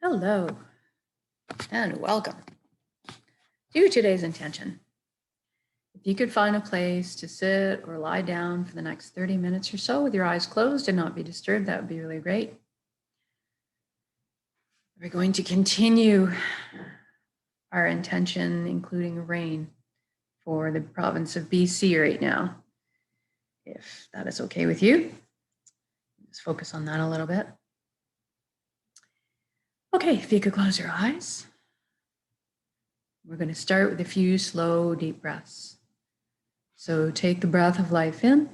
Hello and welcome to today's intention. If you could find a place to sit or lie down for the next 30 minutes or so with your eyes closed and not be disturbed, that would be really great. We're going to continue our intention, including rain for the province of BC right now. If that is okay with you, just focus on that a little bit. Okay, if you could close your eyes. We're going to start with a few slow, deep breaths. So take the breath of life in.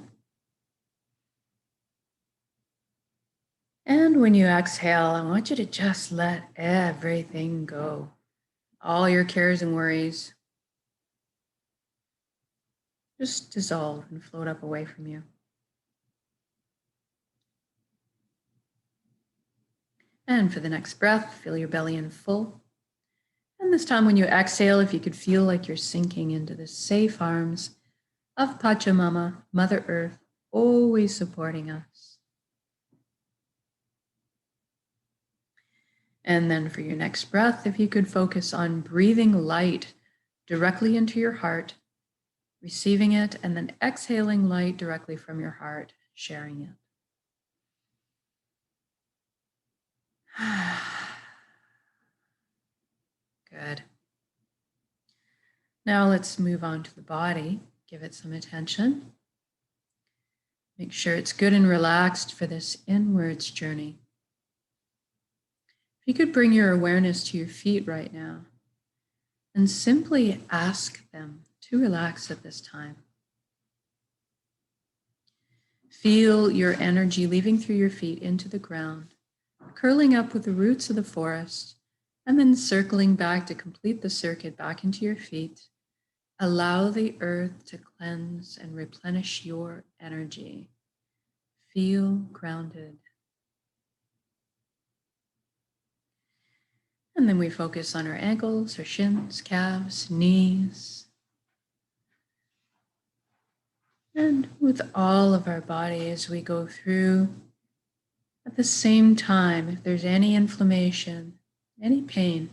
And when you exhale, I want you to just let everything go. All your cares and worries just dissolve and float up away from you. And for the next breath, fill your belly in full. And this time when you exhale, if you could feel like you're sinking into the safe arms of Pachamama, Mother Earth, always supporting us. And then for your next breath, if you could focus on breathing light directly into your heart, receiving it, and then exhaling light directly from your heart, sharing it. Good. Now let's move on to the body. Give it some attention. Make sure it's good and relaxed for this inwards journey. If you could bring your awareness to your feet right now and simply ask them to relax at this time. Feel your energy leaving through your feet into the ground, curling up with the roots of the forest, and then circling back to complete the circuit back into your feet. Allow the earth to cleanse and replenish your energy. Feel grounded. And then we focus on our ankles, our shins, calves, knees. And with all of our body as we go through, at the same time, if there's any inflammation, any pain,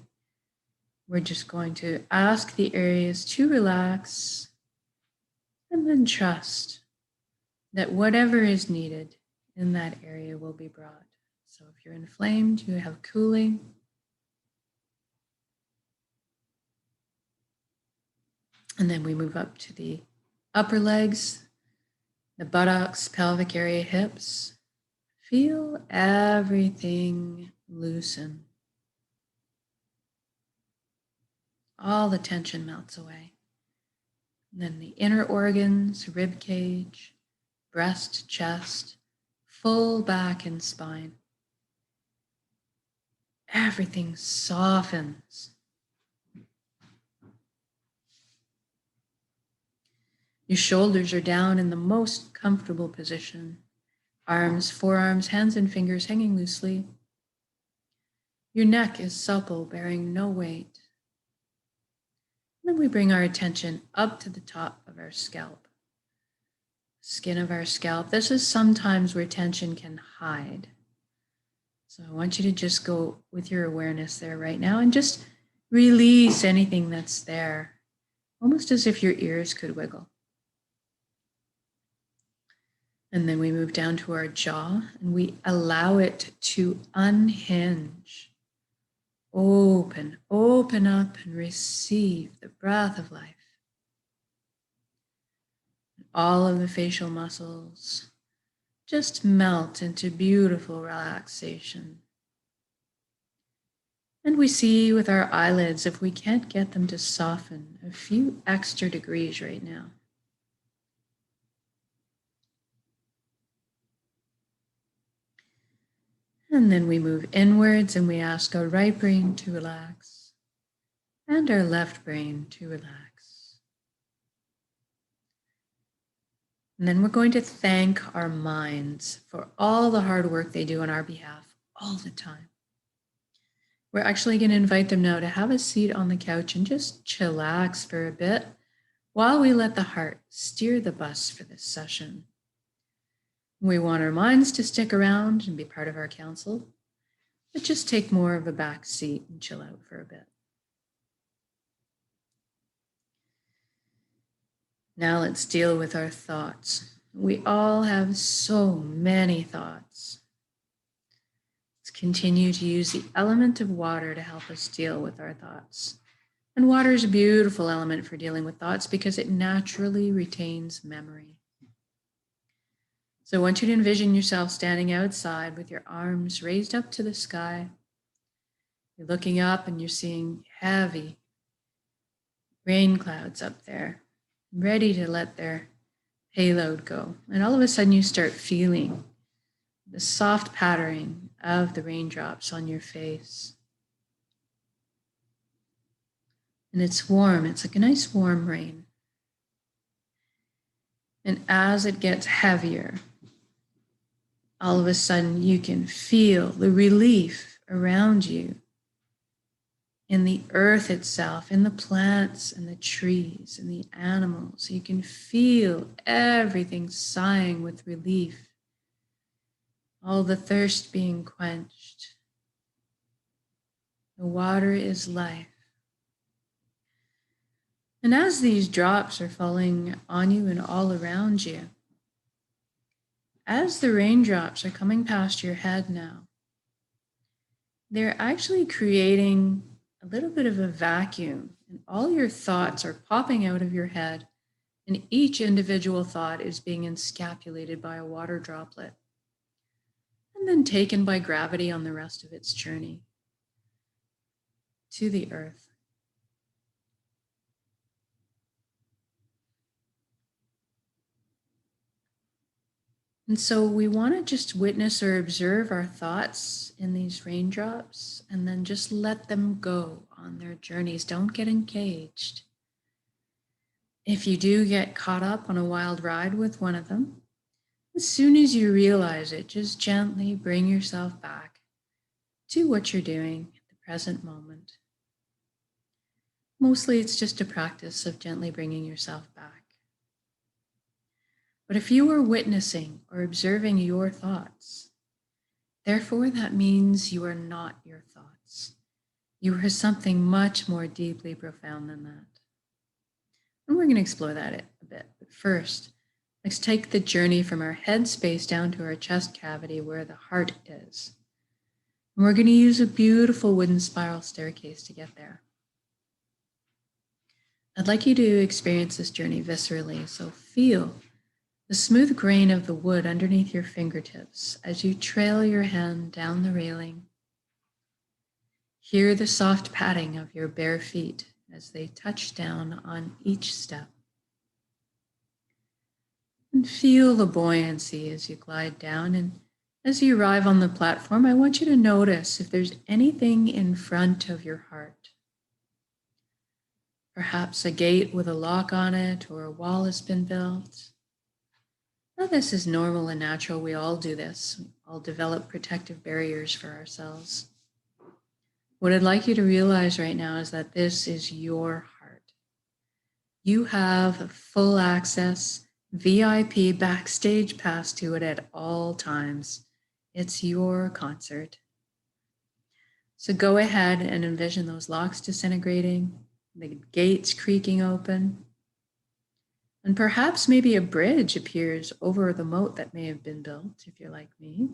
we're just going to ask the areas to relax and then trust that whatever is needed in that area will be brought. So if you're inflamed, you have cooling. And then we move up to the upper legs, the buttocks, pelvic area, hips. Feel everything loosen. All the tension melts away. And then the inner organs, rib cage, breast, chest, full back and spine. Everything softens. Your shoulders are down in the most comfortable position. Arms, forearms, hands, and fingers hanging loosely. Your neck is supple, bearing no weight. Then we bring our attention up to the top of our scalp. Skin of our scalp. This is sometimes where tension can hide. So I want you to just go with your awareness there right now and just release anything that's there, almost as if your ears could wiggle. And then we move down to our jaw and we allow it to unhinge. Open up and receive the breath of life. All of the facial muscles just melt into beautiful relaxation. And we see with our eyelids if we can't get them to soften a few extra degrees right now. And then we move inwards and we ask our right brain to relax and our left brain to relax. And then we're going to thank our minds for all the hard work they do on our behalf all the time. We're actually going to invite them now to have a seat on the couch and just chillax for a bit while we let the heart steer the bus for this session. We want our minds to stick around and be part of our council, but just take more of a back seat and chill out for a bit. Now let's deal with our thoughts. We all have so many thoughts. Let's continue to use the element of water to help us deal with our thoughts. And water is a beautiful element for dealing with thoughts because it naturally retains memory. So I want you to envision yourself standing outside with your arms raised up to the sky. You're looking up and you're seeing heavy rain clouds up there, ready to let their payload go. And all of a sudden you start feeling the soft pattering of the raindrops on your face. And it's warm, it's like a nice warm rain. And as it gets heavier, all of a sudden you can feel the relief around you in the earth itself, in the plants and the trees and the animals. You can feel everything sighing with relief, all the thirst being quenched. The water is life. And as these drops are falling on you and all around you, as the raindrops are coming past your head now, they're actually creating a little bit of a vacuum, and all your thoughts are popping out of your head, and each individual thought is being encapsulated by a water droplet and then taken by gravity on the rest of its journey to the earth. And so we want to just witness or observe our thoughts in these raindrops and then just let them go on their journeys. Don't get engaged. If you do get caught up on a wild ride with one of them, as soon as you realize it, just gently bring yourself back to what you're doing at the present moment. Mostly it's just a practice of gently bringing yourself back. But if you are witnessing or observing your thoughts, therefore that means you are not your thoughts. You are something much more deeply profound than that. And we're going to explore that a bit. But first, let's take the journey from our head space down to our chest cavity where the heart is. And we're going to use a beautiful wooden spiral staircase to get there. I'd like you to experience this journey viscerally, so feel the smooth grain of the wood underneath your fingertips as you trail your hand down the railing. Hear the soft padding of your bare feet as they touch down on each step. And feel the buoyancy as you glide down. And as you arrive on the platform, I want you to notice if there's anything in front of your heart. Perhaps a gate with a lock on it or a wall has been built. Now, this is normal and natural. We all do this. We all develop protective barriers for ourselves. What I'd like you to realize right now is that this is your heart. You have full access, VIP backstage pass to it at all times. It's your concert. So go ahead and envision those locks disintegrating, the gates creaking open, and perhaps maybe a bridge appears over the moat that may have been built, if you're like me.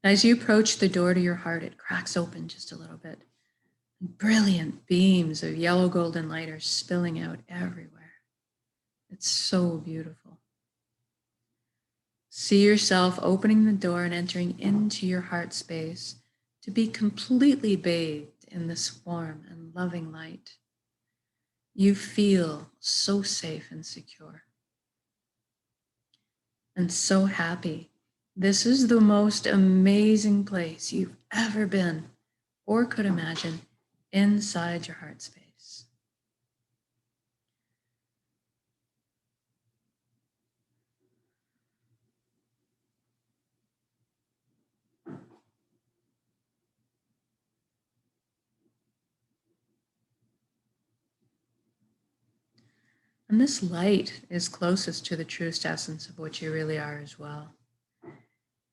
As you approach the door to your heart, it cracks open just a little bit. Brilliant beams of yellow golden light are spilling out everywhere. It's so beautiful. See yourself opening the door and entering into your heart space to be completely bathed in this warm and loving light. You feel so safe and secure and so happy. This is the most amazing place you've ever been or could imagine inside your heart space. And this light is closest to the truest essence of what you really are as well.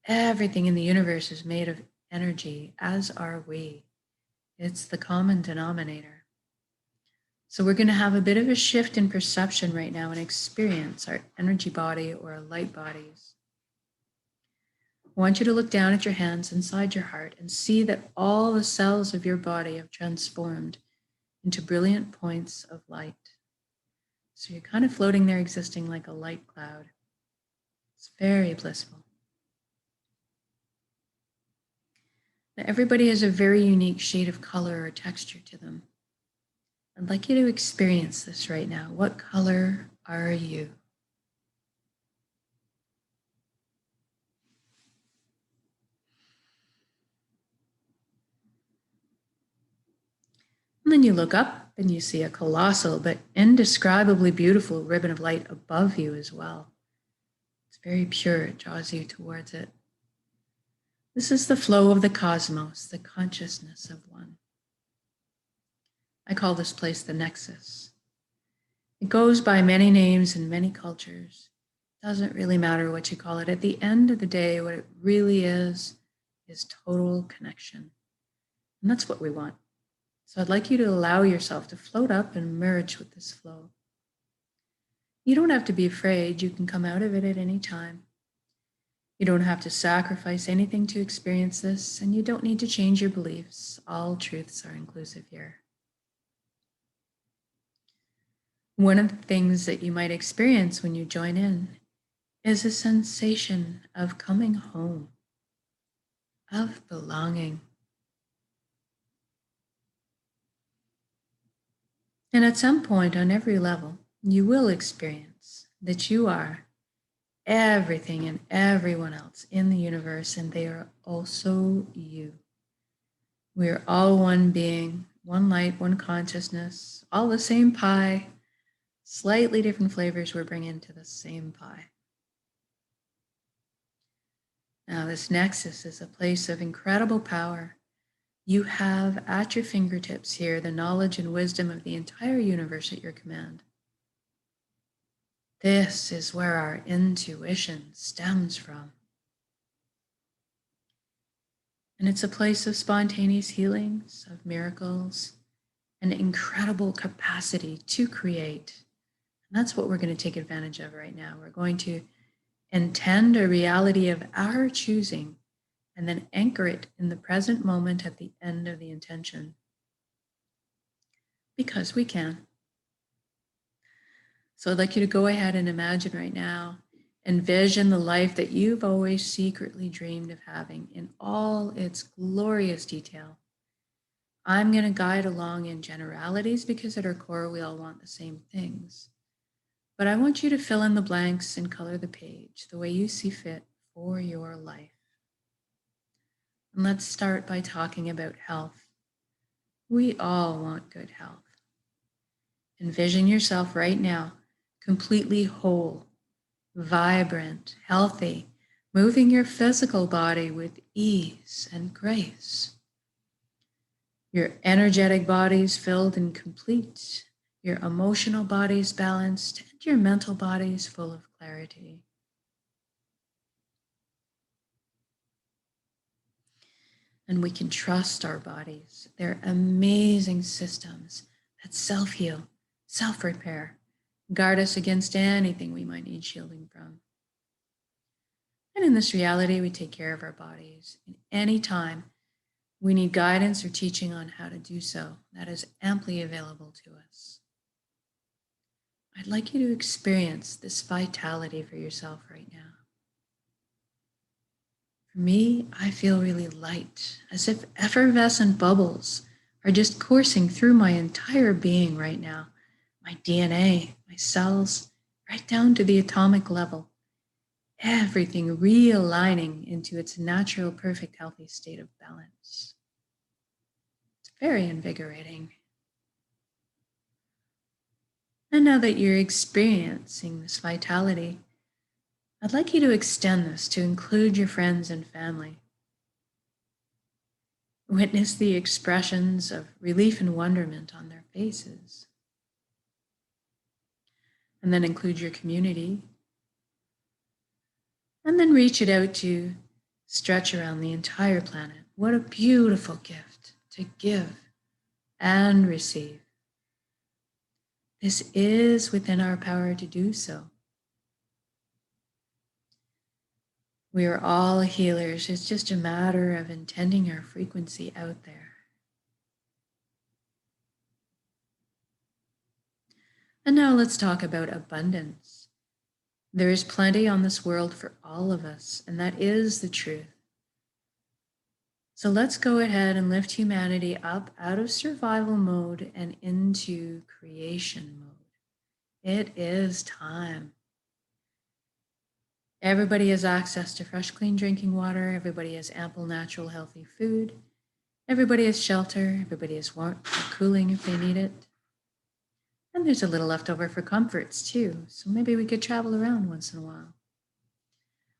Everything in the universe is made of energy, as are we. It's the common denominator. So we're going to have a bit of a shift in perception right now and experience our energy body or our light bodies. I want you to look down at your hands inside your heart and see that all the cells of your body have transformed into brilliant points of light. So you're kind of floating there, existing like a light cloud. It's very blissful. Now, everybody has a very unique shade of color or texture to them. I'd like you to experience this right now. What color are you? And then you look up and you see a colossal but indescribably beautiful ribbon of light above you as well. It's very pure, it draws you towards it. This is the flow of the cosmos, the consciousness of one. I call this place the Nexus. It goes by many names in many cultures. Doesn't really matter what you call it. At the end of the day, what it really is total connection. And that's what we want. So I'd like you to allow yourself to float up and merge with this flow. You don't have to be afraid. You can come out of it at any time. You don't have to sacrifice anything to experience this, and you don't need to change your beliefs. All truths are inclusive here. One of the things that you might experience when you join in is a sensation of coming home, of belonging. And at some point on every level, you will experience that you are everything and everyone else in the universe, and they are also you. We are all one being, one light, one consciousness, all the same pie, slightly different flavors we're bringing to the same pie. Now, this nexus is a place of incredible power. You have at your fingertips here the knowledge and wisdom of the entire universe at your command. This is where our intuition stems from. And it's a place of spontaneous healings, of miracles, and incredible capacity to create. And that's what we're going to take advantage of right now. We're going to intend a reality of our choosing and then anchor it in the present moment at the end of the intention. Because we can. So I'd like you to go ahead and imagine right now, envision the life that you've always secretly dreamed of having in all its glorious detail. I'm going to guide along in generalities because at our core, we all want the same things. But I want you to fill in the blanks and color the page the way you see fit for your life. And let's start by talking about health. We all want good health. Envision yourself right now, completely whole, vibrant, healthy, moving your physical body with ease and grace. Your energetic body's filled and complete, your emotional body's balanced, and your mental body's full of clarity. And we can trust our bodies. They're amazing systems that self-heal, self-repair, guard us against anything we might need shielding from. And in this reality, we take care of our bodies. And any time we need guidance or teaching on how to do so, that is amply available to us. I'd like you to experience this vitality for yourself right now. For me, I feel really light, as if effervescent bubbles are just coursing through my entire being right now. My DNA, my cells, right down to the atomic level. Everything realigning into its natural, perfect, healthy state of balance. It's very invigorating. And now that you're experiencing this vitality, I'd like you to extend this to include your friends and family. Witness the expressions of relief and wonderment on their faces. And then include your community. And then reach it out to stretch around the entire planet. What a beautiful gift to give and receive. This is within our power to do so. We are all healers. It's just a matter of intending our frequency out there. And now let's talk about abundance. There is plenty on this world for all of us, and that is the truth. So let's go ahead and lift humanity up out of survival mode and into creation mode. It is time. Everybody has access to fresh, clean drinking water. Everybody has ample, natural, healthy food. Everybody has shelter. Everybody has warmth or cooling if they need it. And there's a little left over for comforts too. So maybe we could travel around once in a while.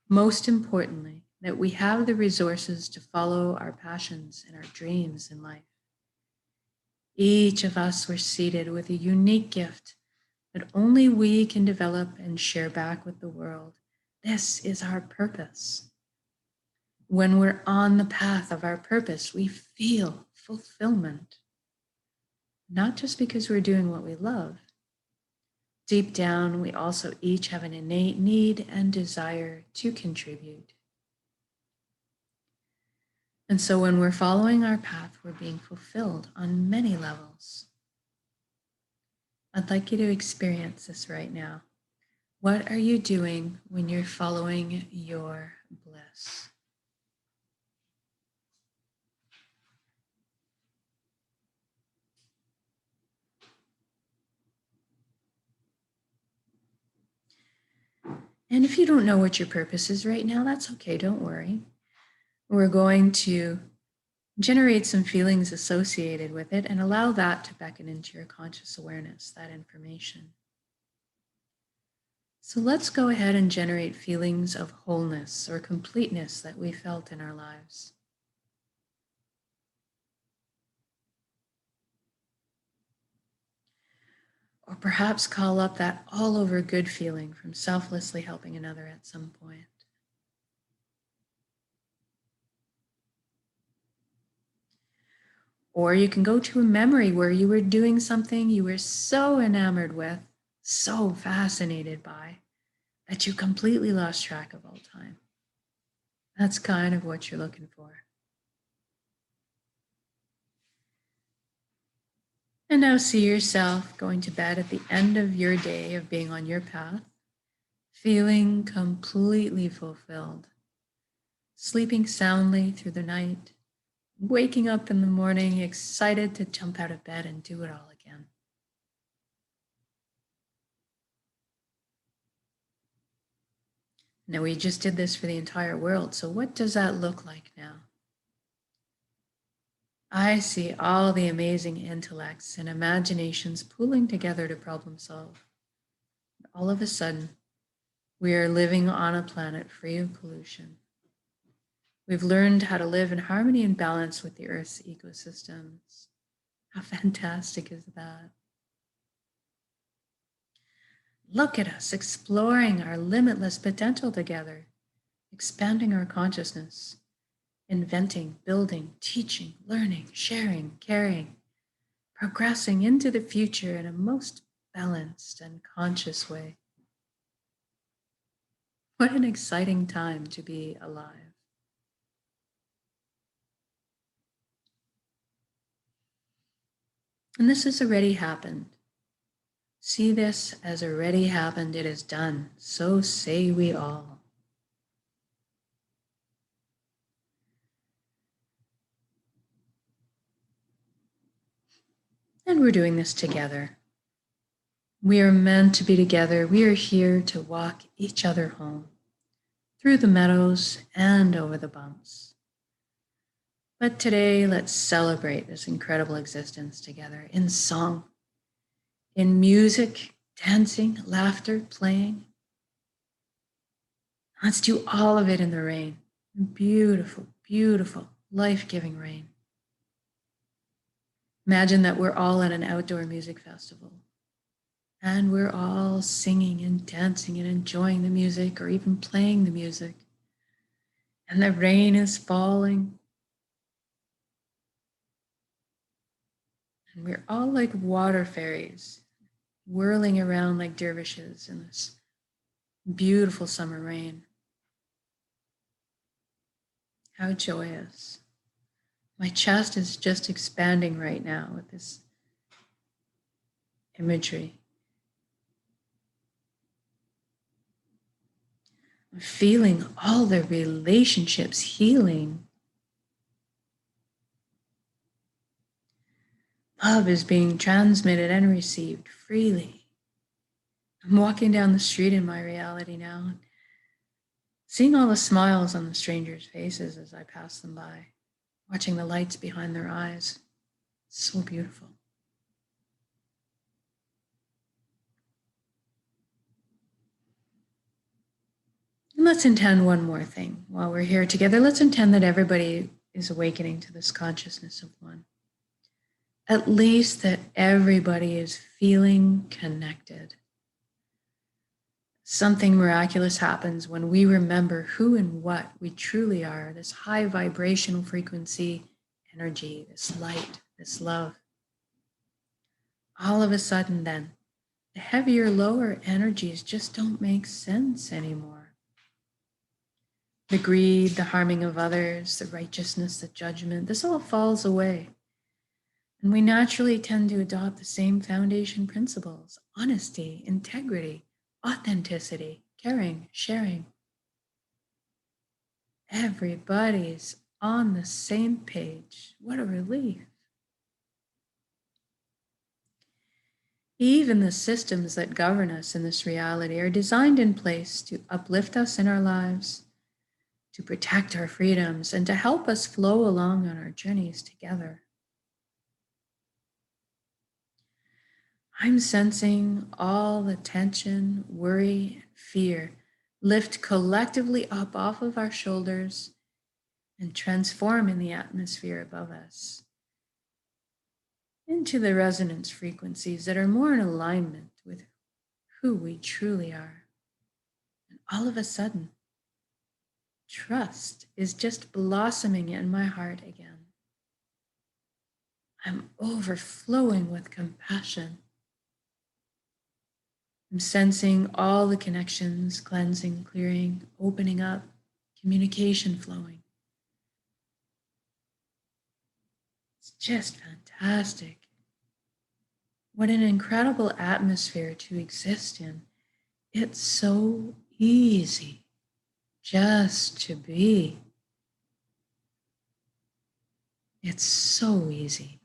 Most importantly, that we have the resources to follow our passions and our dreams in life. Each of us were seated with a unique gift that only we can develop and share back with the world. This is our purpose. When we're on the path of our purpose, we feel fulfillment. Not just because we're doing what we love. Deep down, we also each have an innate need and desire to contribute. And so when we're following our path, we're being fulfilled on many levels. I'd like you to experience this right now. What are you doing when you're following your bliss? And if you don't know what your purpose is right now, that's okay, don't worry. We're going to generate some feelings associated with it and allow that to beckon into your conscious awareness, that information. So let's go ahead and generate feelings of wholeness or completeness that we felt in our lives. Or perhaps call up that all over good feeling from selflessly helping another at some point. Or you can go to a memory where you were doing something you were so enamored with, so fascinated by, that you completely lost track of all time. That's kind of what you're looking for. And now see yourself going to bed at the end of your day of being on your path, feeling completely fulfilled, sleeping soundly through the night, waking up in the morning excited to jump out of bed and do it all again. Now, we just did this for the entire world, so what does that look like now? I see all the amazing intellects and imaginations pooling together to problem solve. All of a sudden, we are living on a planet free of pollution. We've learned how to live in harmony and balance with the Earth's ecosystems. How fantastic is that? Look at us exploring our limitless potential together, expanding our consciousness, inventing, building, teaching, learning, sharing, caring, progressing into the future in a most balanced and conscious way. What an exciting time to be alive. And this has already happened. See this as already happened. It is done. So say we all. And we're doing this together. We are meant to be together. We are here to walk each other home through the meadows and over the bumps. But today, let's celebrate this incredible existence together in song, in music, dancing, laughter, playing. Let's do all of it in the rain. Beautiful, beautiful, life-giving rain. Imagine that we're all at an outdoor music festival and we're all singing and dancing and enjoying the music or even playing the music. and the rain is falling. And we're all like water fairies, whirling around like dervishes in this beautiful summer rain. How joyous. My chest is just expanding right now with this imagery. I'm feeling all the relationships healing. Love is being transmitted and received freely. I'm walking down the street in my reality now, seeing all the smiles on the strangers' faces as I pass them by, watching the lights behind their eyes. It's so beautiful. And let's intend one more thing while we're here together. Let's intend that everybody is awakening to this consciousness of one. At least that everybody is feeling connected. Something miraculous happens when we remember who and what we truly are, this high vibrational frequency energy, this light, this love. All of a sudden then, the heavier, lower energies just don't make sense anymore. The greed, the harming of others, the righteousness, the judgment, this all falls away. And we naturally tend to adopt the same foundation principles: honesty, integrity, authenticity, caring, sharing. Everybody's on the same page. What a relief. Even the systems that govern us in this reality are designed in place to uplift us in our lives, to protect our freedoms, and to help us flow along on our journeys together. I'm sensing all the tension, worry, and fear lift collectively up off of our shoulders and transform in the atmosphere above us into the resonance frequencies that are more in alignment with who we truly are. And all of a sudden, trust is just blossoming in my heart again. I'm overflowing with compassion. I'm sensing all the connections, cleansing, clearing, opening up, communication flowing. It's just fantastic. What an incredible atmosphere to exist in. It's so easy just to be. It's so easy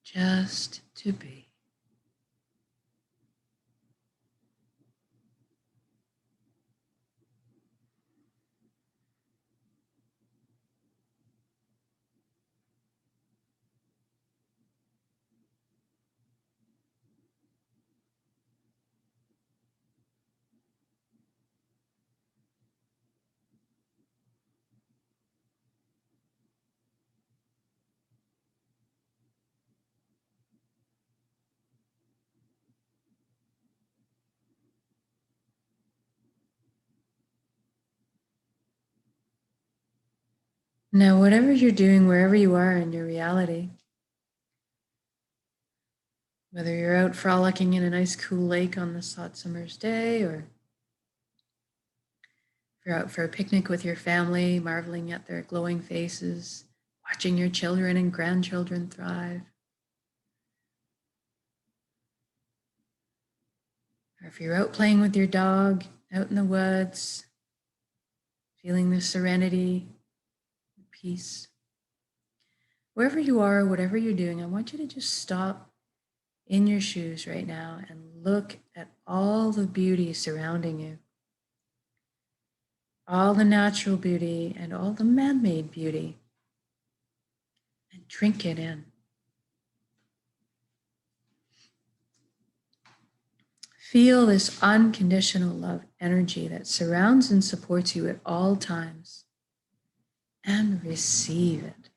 just to be. Now, whatever you're doing, wherever you are in your reality, whether you're out frolicking in a nice cool lake on this hot summer's day, or if you're out for a picnic with your family, marveling at their glowing faces, watching your children and grandchildren thrive, or if you're out playing with your dog, out in the woods, feeling the serenity, the peace. Wherever you are, whatever you're doing, I want you to just stop in your shoes right now and look at all the beauty surrounding you. All the natural beauty and all the man-made beauty. And drink it in. Feel this unconditional love energy that surrounds and supports you at all times. And receive it.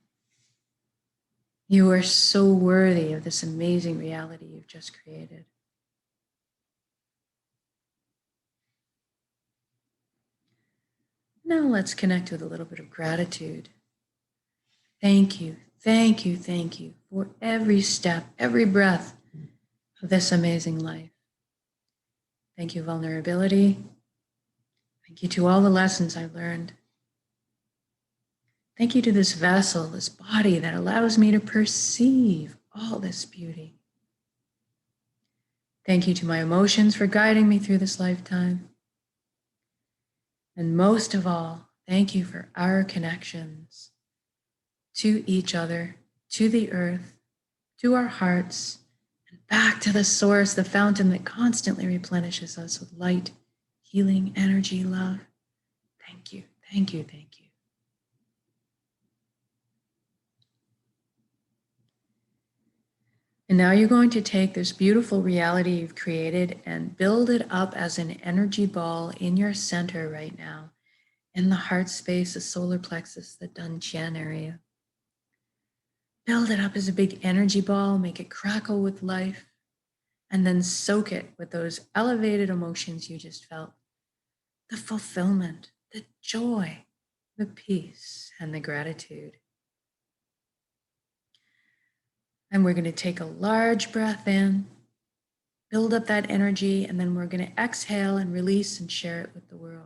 You are so worthy of this amazing reality you've just created. Now let's connect with a little bit of gratitude. Thank you, thank you, thank you for every step, every breath of this amazing life. Thank you, vulnerability. Thank you to all the lessons I've learned. Thank you to this vessel, this body that allows me to perceive all this beauty. Thank you to my emotions for guiding me through this lifetime. And most of all, thank you for our connections to each other, to the earth, to our hearts, and back to the source, the fountain that constantly replenishes us with light, healing, energy, love. Thank you, thank you, thank you. And now you're going to take this beautiful reality you've created and build it up as an energy ball in your center right now, in the heart space, the solar plexus, the Dantian area. Build it up as a big energy ball, make it crackle with life, and then soak it with those elevated emotions you just felt. The fulfillment, the joy, the peace, and the gratitude. And we're going to take a large breath in, build up that energy, and then we're going to exhale and release and share it with the world.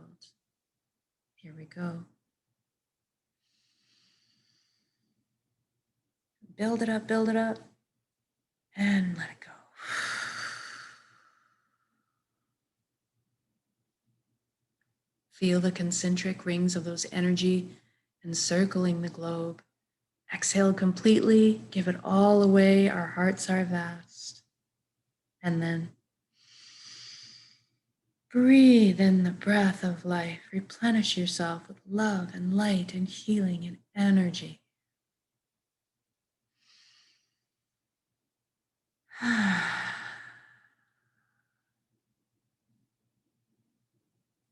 Here we go. Build it up, and let it go. Feel the concentric rings of those energy encircling the globe. Exhale completely, give it all away. Our hearts are vast. And then breathe in the breath of life. Replenish yourself with love and light and healing and energy.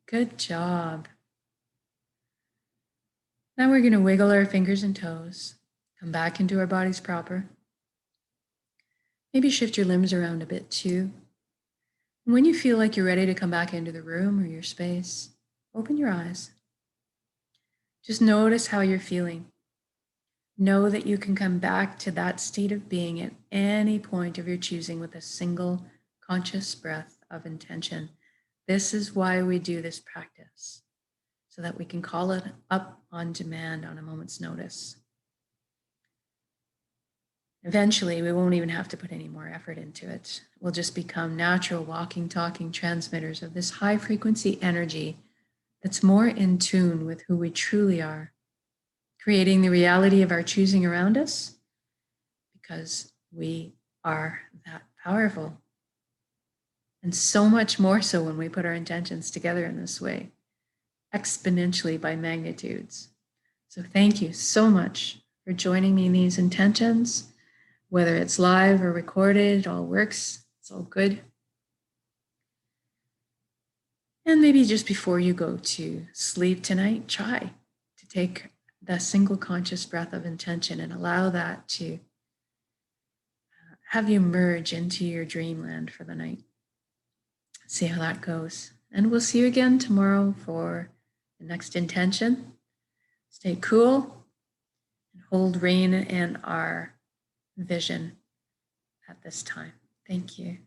Good job. Now we're going to wiggle our fingers and toes, come back into our bodies proper. Maybe shift your limbs around a bit too. And when you feel like you're ready to come back into the room or your space, open your eyes. Just notice how you're feeling. Know that you can come back to that state of being at any point of your choosing with a single conscious breath of intention. This is why we do this practice, so that we can call it up on demand on a moment's notice. Eventually, we won't even have to put any more effort into it. We'll just become natural walking, talking transmitters of this high frequency energy that's more in tune with who we truly are, creating the reality of our choosing around us, because we are that powerful. And so much more so when we put our intentions together in this way, exponentially by magnitudes. So thank you so much for joining me in these intentions. Whether it's live or recorded, it all works. It's all good. And maybe just before you go to sleep tonight, try to take the single conscious breath of intention and allow that to have you merge into your dreamland for the night. See how that goes. And we'll see you again tomorrow for the next intention. Stay cool and hold rain in our vision at this time. Thank you.